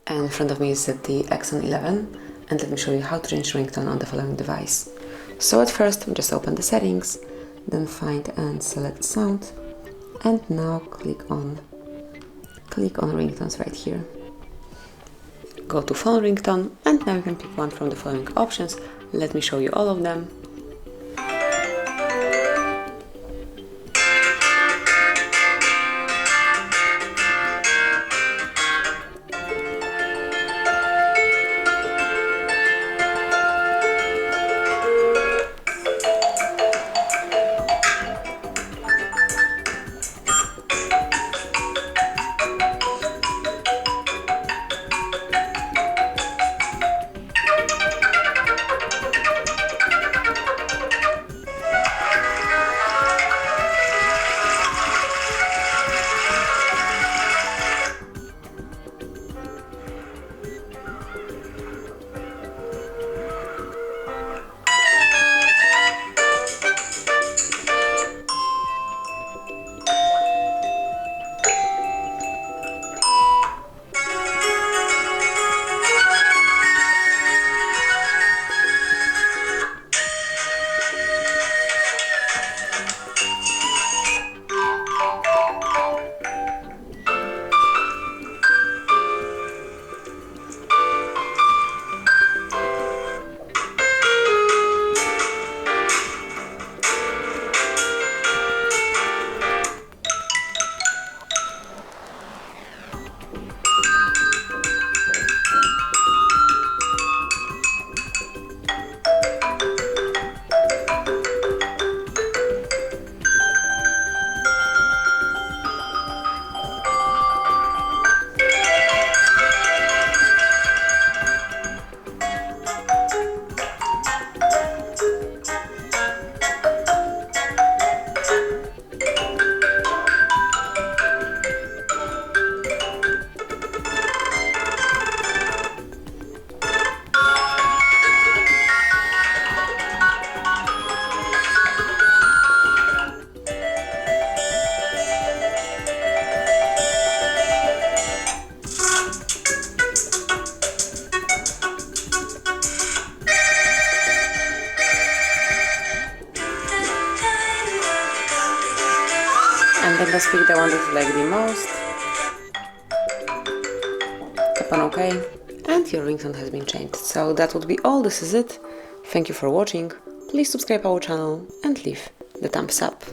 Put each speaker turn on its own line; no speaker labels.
And in front of me is ZTE Axon 11, and let me show you how to change ringtone on the following device. So at first, just open the settings, then find and select sound, and now click on ringtones right here. Go to phone ringtone, and now you can pick one from the following options. Let me show you all of them. And then let's pick the one that you like the most. Tap on OK, and your ringtone has been changed. So that would be all. This is it. Thank you for watching. Please subscribe our channel and leave the thumbs up.